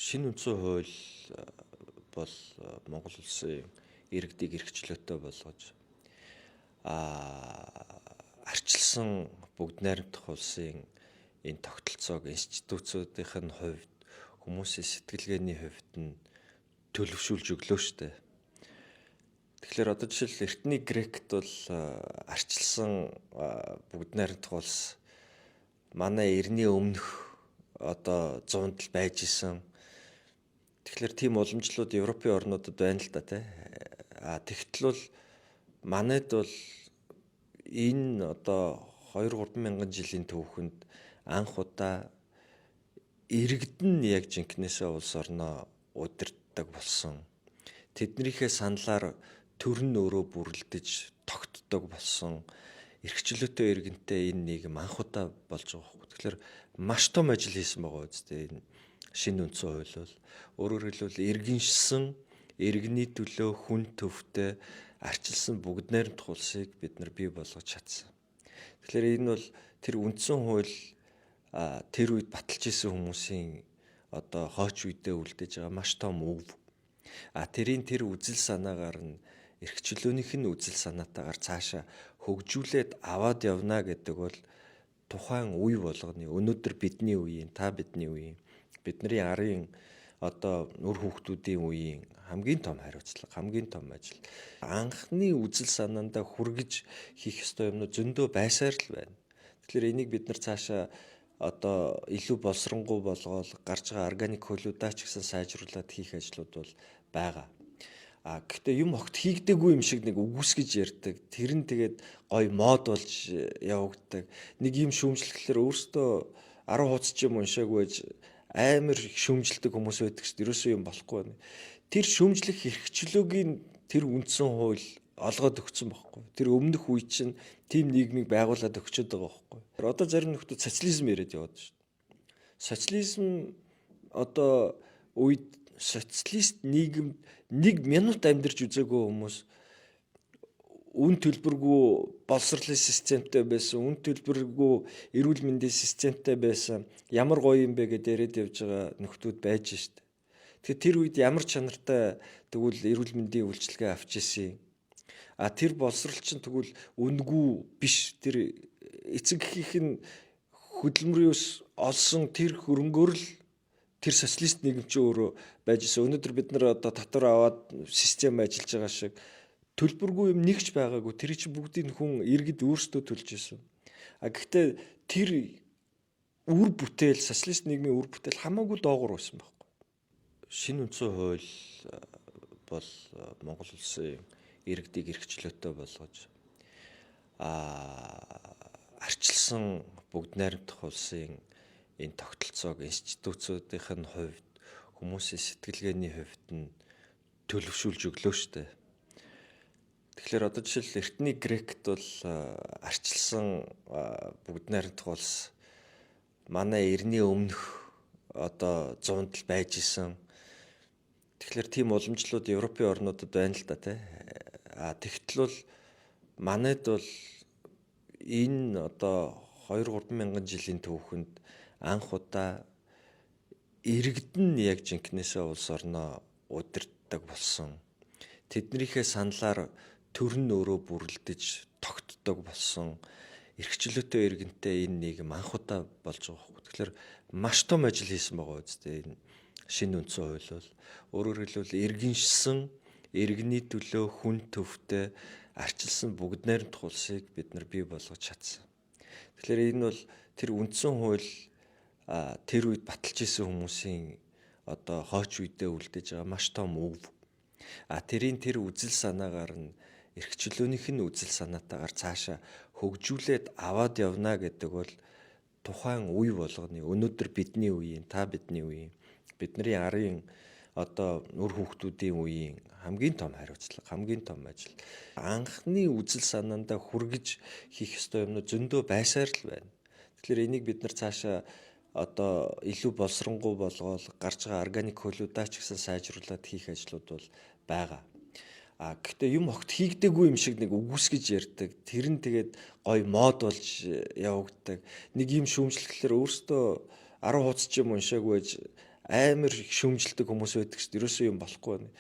Шинэ үндсэн хууль бол Монгол улсын иргэдийг эрхчлөөтэй болгож арчилсан бүгд найрамдах улсын энэ тогтолцоог институцуудын хувьд хүмүүсийн сэтгэлгээний хувьд нь төлөвшүүлж өглөө штэ. Тэгэхээр одоо жишээл эртний Грект бол арчилсан бүгд найрамдах улс манай эртний өмнөх одоо 100-д л байж исэн. Тэгэхээр тийм уламжлалууд Европын орнуудад байна л да тий. Тэгтэл бол манайд бол энэ одоо 2-3 мянган жилийн түүхэнд анх удаа иргэдэн яг жинкнээсээ улс орноо удирддаг болсон. Тэднийхээ саналаар төр нь өөрөө бүрлдэж тогтдог болсон. Эрхчлөөтэй иргэнтэй энэ нийгэм анх удаа болж байгаа хөөх. Тэгэхээр маш том ажил хийсэн байгаа үстэй энэ шинэ үндсэн хууль бол өөрөөр хэлбэл иргэншсэн иргэний төлөө хүн төвтэй арчилсан бүгд найрамдах улсыг бид нар бий болгож чадсан. Тэгэхээр энэ бол тэр үндсэн хууль тэр үед баталж исэн хүмүүсийн одоо хойч үедээ үлдээж байгаа маш том өв. Тэрийн тэр үзэл санаагаар нь эрхчлөөнийх нь үзэл санаатаагаар цаашаа хөгжүүлээд аваад явна гэдэг бол тухайн үе болгоны өнөөдөр бидний үеийн та бидний үеийн бидний арын одоо үр хүүхдүүдийн үеийн хамгийн том хариуцлага, хамгийн том ажил. Анхны үзэл санаандаа хүргэж хийх ёстой юмнууд зөндөө байсаар л байна. Тэгэхээр энийг бид нар цаашаа одоо илүү боловсронгуй болгоод гарч байгаа органик хөлүүдаа ч гэсэн сайжруулад хийх ажлууд бол байгаа. Гэхдээ юм огт хийгдэггүй юм шиг нэг үгүйсгэж ярьдаг. Тэр нь тэгээд гой мод болж явагддаг. Нэг юм шүүмжлэхлээр өөртөө 10 хуудас ч юм уншаагүй байж амар их шүүмжилдэг хүмүүс байдаг шүү дээ. Ерөөсөө юм болохгүй байна. Тэр шүүмжлэх эрхчлөөгийн тэр үндсэн хууль олгоод өгсөн байхгүй. Тэр өмнөх үе чинь тийм нийгмийг байгуулад өгчөөд байгаа байхгүй. Одоо зарим нөхдөд социализм яриад яваад шүү дээ. Социализм одоо үед социалист нийгэмд 1 минут амьдарч үзээгүй хүмүүс үн төлбөргүй боловсролын системтэй байсан, үн төлбөргүй эрүүл мэндийн системтэй байсан. Ямар гоё юм бэ гэдээ яриад явж байгаа нөхдүүд байж штэ. Тэгэхээр тэр үед ямар чанартай тэгвэл эрүүл мэндийн үйлчилгээ авч ирсэн. Тэр боловсрол чинь тэгвэл үнэгүй биш. Тэр эцэг эхийнх нь хөдөлмөрөөс олсон тэр хөрөнгөөр л тэр социалист нийгэм чинь өөрөө байж ирсэн. Өнөөдөр бид нар одоо татвар аваад систем ажиллаж байгаа шиг төлбөргүй юм нэгч байгаагүй. Тэр чинь бүгдийг хүн иргэд өөрсдөө төлж ирсэн. Гэхдээ тэр үр бүтээл социалист нийгмийн үр бүтээл хамаагүй доогуур байсан байхгүй. Шинэ үндсэн хууль бол Монгол улсын иргэдийг эрхчлөөтэй болгож арчилсан бүгд найрамдах улсын энэ тогтолцоог институцуудын хувьд хүмүүсийн сэтгэлгээний хувьд нь төлөвшүүлж өглөө штэ. Тэгэхээр одоо жишээл эртний Грект бол арчилсан бүгд найрамдах улс манай эртний өмнөх одоо 100-д л байж исэн. Тэгэхээр тийм уламжлалууд Европын орнуудад байна л да тий. Тэгтэл бол манайд бол энэ одоо 2-3 мянган жилийн түүхэнд анх удаа иргэдэн яг жинкнээсээ улс орноо удирддаг болсон. Тэднийхээ саналаар төр нь өөрөө бүрлдэж тогтдог болсон. Эрхчлөөтэй иргэнтэй энэ нийгэм анх удаа болж байгаа хөөх. Тэгэхээр маш том ажил хийсэн байгаа үстэй энэ шинэ үндсэн хууль бол өөрөөр хэлбэл иргэншсэн иргэний төлөө хүн төвтэй арчилсан бүгд найрамдах улсыг бид нар бий болгож чадсан. Тэгэхээр энэ бол тэр үндсэн хууль тэр үед баталж исэн хүмүүсийн одоо хойч үедээ үлдээж байгаа маш том өв. Тэрийн тэр үзэл санаагаар нь эрхчлөөнийх нь үзэл санаатаагаар цаашаа хөгжүүлээд аваад явна гэдэг бол тухайн үе болгоны өнөөдөр бидний үеийн та бидний үеийн бидний арын одоо үр хүүхдүүдийн үеийн хамгийн том хариуцлага, хамгийн том ажил. Анхны үзэл санаандаа хүргэж хийх ёстой юмнууд зөндөө байсаар л байна. Тэгэхээр энийг бид нар цаашаа одоо илүү боловсронгуй болгоод гарч байгаа органик хөлүүдаа ч гэсэн сайжруулад хийх ажлууд бол байгаа. Гэхдээ юм огт хийгдэггүй юм шиг нэг үгүйсгэж ярьдаг. Тэр нь тэгээд гой мод болж явагддаг. Нэг юм шүүмжлэхлээр өөртөө 10 хуудас ч юм уншаагүй байж амар их шүүмжилдэг хүмүүс байдаг шүү дээ. Ерөөсөө юм болохгүй байна.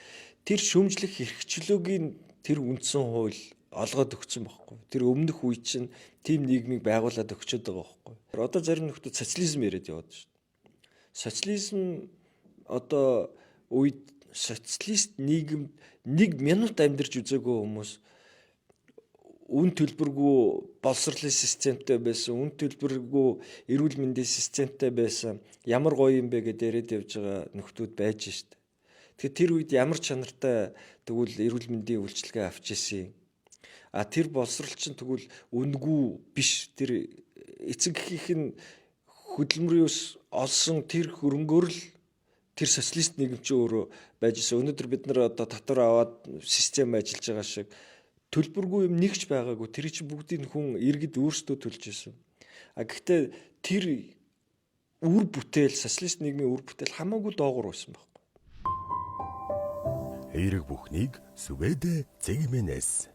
Тэр шүүмжлэх эрхчлөөгийн тэр үндсэн хууль олгоод өгсөн байхгүй. Тэр өмнөх үе чинь тийм нийгмийг байгуулад өгчөөд байгаа байхгүй. Одоо зарим нөхдүүд социализм яриад яваад шүү дээ. Социализм одоо үед социалист нийгэмд 1 минут амьдарч үзээгүй хүмүүс үн төлбөргүй боловсролын системтэй байсан, үн төлбөргүй эрүүл мэндийн системтэй байсан. Ямар гоё юм бэ гэдээ яриад явж байгаа нөхдүүд байж штэ. Тэгэхээр тэр үед ямар чанартай тэгвэл эрүүл мэндийн үйлчилгээ авч ирсэн. Тэр боловсрол чинь тэгвэл үнэгүй биш. Тэр эцэг эхийнх нь хөдөлмөрийн ус олсон тэр хөрөнгөөр л тэр социалист нийгэм чинь өөрөө байж ирсэн. Өнөөдөр бид нар одоо татвар аваад систем ажиллаж байгаа шиг төлбөргүй юм нэгч байгаагүй. Тэр чинь бүгдийг хүн иргэд өөрсдөө төлж ирсэн. Гэхдээ тэр үр бүтээл, социалист нийгмийн үр бүтээл хамаагүй доогуур байсан байхгүй. Эерэг бүхнийг Сүбэдэ Цэгмэнэс